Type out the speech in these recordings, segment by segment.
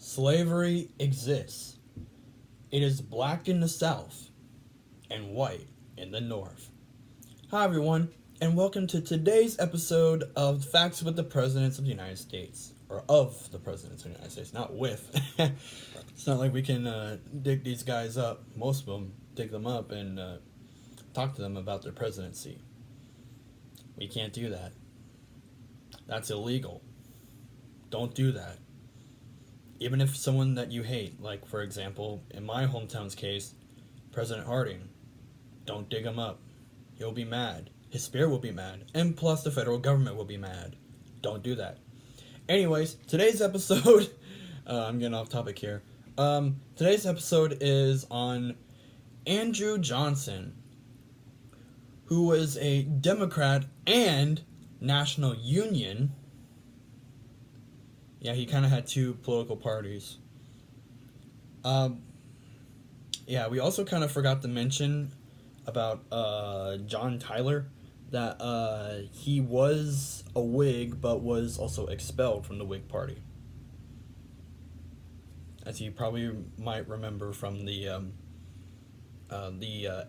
Slavery exists. It is black in the South and white in the North. Hi, everyone, and welcome to today's episode of Facts with the Presidents of the United States. Or of the Presidents of the United States, not with. It's not like we can dig these guys up. Most of them dig them up and talk to them about their presidency. We can't do that. That's illegal. Don't do that. Even if someone that you hate, like, for example, in my hometown's case, President Harding, don't dig him up. He'll be mad. His spirit will be mad. And plus the federal government will be mad. Don't do that. Anyways, today's episode, I'm getting off topic here. Today's episode is on Andrew Johnson, who was a Democrat and National Union. Yeah, he kind of had two political parties. Yeah, we also kind of forgot to mention about John Tailor, that he was a Whig, but was also expelled from the Whig Party. As you probably might remember from the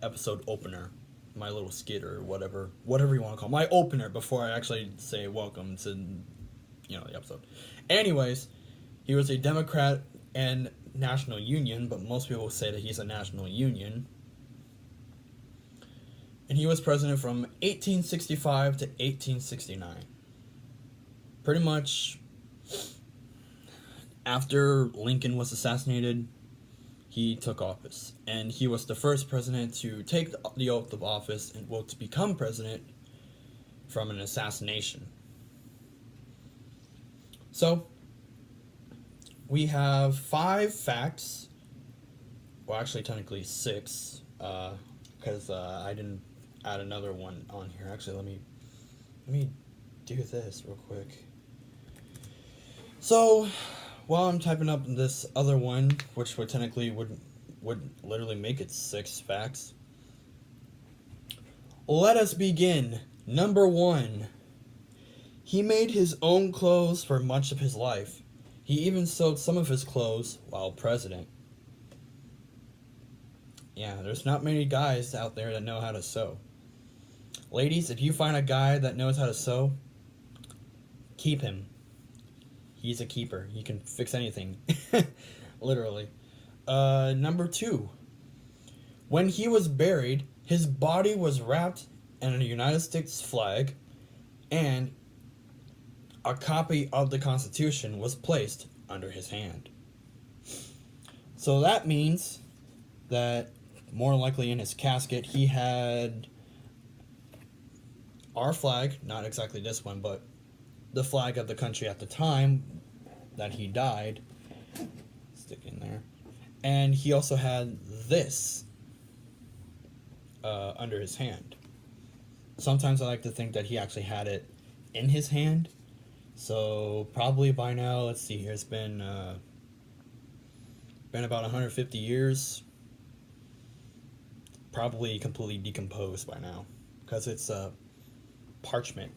episode opener, my little skit or whatever you want to call it. My opener before I actually say welcome to, the episode. Anyways, he was a Democrat and National Union, but most people say that he's a National Union. And he was president from 1865 to 1869. Pretty much after Lincoln was assassinated, he took office. And he was the first president to take the oath of office and, to become president from an assassination. So, we have 5 facts. Well, actually, technically 6, because I didn't add another one on here. Actually, let me do this real quick. So, while I'm typing up this other one, which would technically would literally make it 6 facts, let us begin. Number 1. He made his own clothes for much of his life. He even sewed some of his clothes while president. Yeah, there's not many guys out there that know how to sew. Ladies, if you find a guy that knows how to sew, keep him. He's a keeper. He can fix anything. Literally. Number 2. When he was buried, his body was wrapped in a United States flag, and a copy of the Constitution was placed under his hand. So that means that more likely in his casket he had our flag, not exactly this one, but the flag of the country at the time that he died, stick in there, and he also had this under his hand. Sometimes I like to think that he actually had it in his hand. So probably by now, let's see here, it's been about 150 years. Probably completely decomposed by now, because it's parchment.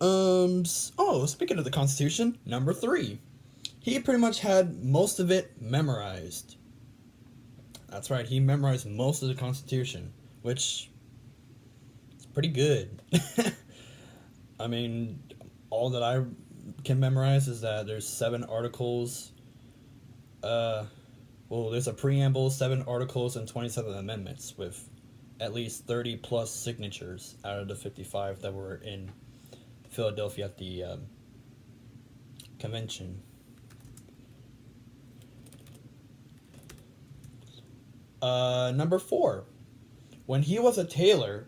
Speaking of the Constitution, number 3. He pretty much had most of it memorized. That's right, he memorized most of the Constitution, which is pretty good. I mean, all that I can memorize is that there's 7 articles. There's a preamble, 7 articles, and 27 amendments with at least 30 plus signatures out of the 55 that were in Philadelphia at the convention. Number 4. When he was a tailor,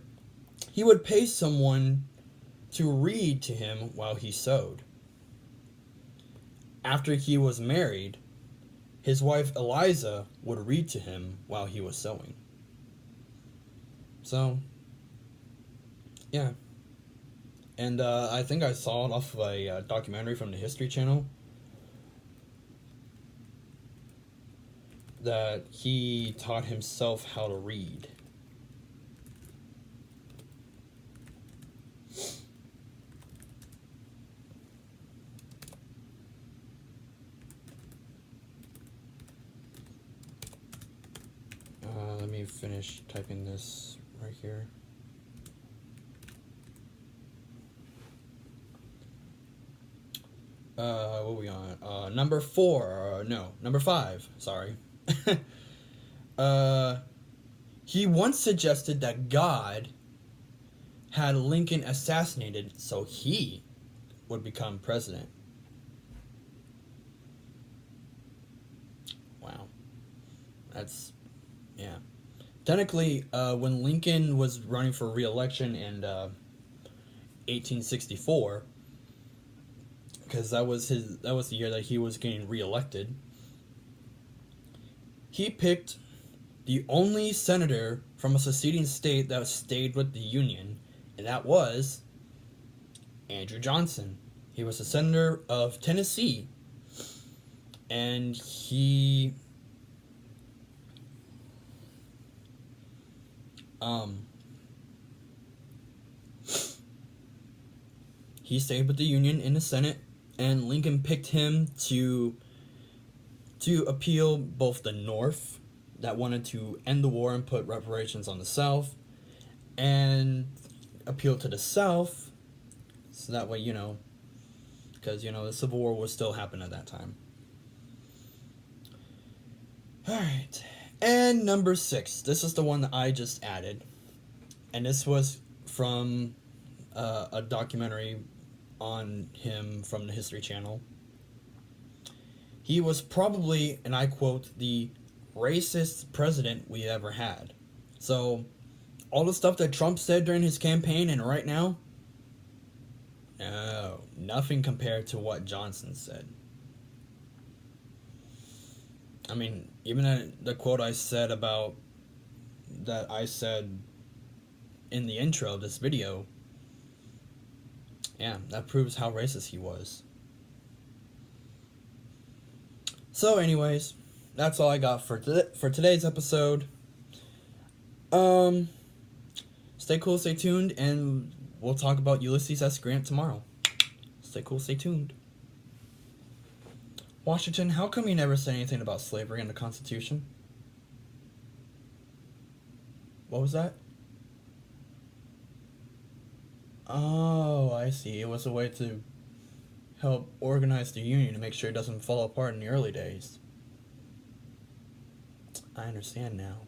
he would pay someone to read to him while he sewed. After he was married, his wife Eliza would read to him while he was sewing. So, yeah. And I think I saw it off of a documentary from the History Channel that he taught himself how to read. finish typing this right here. What are we on? Number 5, sorry. He once suggested that God had Lincoln assassinated so he would become president. Wow. That's, yeah. Technically, when Lincoln was running for re-election in 1864, because that was the year that he was getting re-elected, he picked the only senator from a seceding state that stayed with the Union, and that was Andrew Johnson. He was a senator of Tennessee, and he stayed with the Union in the Senate, and Lincoln picked him to appeal both the North, that wanted to end the war and put reparations on the South, and appeal to the South, so that way, because, the Civil War was still happening at that time. Alright, and number 6, this is the one that I just added, and this was from a documentary on him from the History Channel. He was probably, and I quote, the racist president we ever had. So, all the stuff that Trump said during his campaign and right now, no, nothing compared to what Johnson said. I mean, even the quote I said in the intro of this video, yeah, that proves how racist he was. So anyways, that's all I got for today's episode. Stay cool, stay tuned, and we'll talk about Ulysses S. Grant tomorrow. Stay cool, stay tuned. Washington, how come you never said anything about slavery in the Constitution? What was that? Oh, I see. It was a way to help organize the Union to make sure it doesn't fall apart in the early days. I understand now.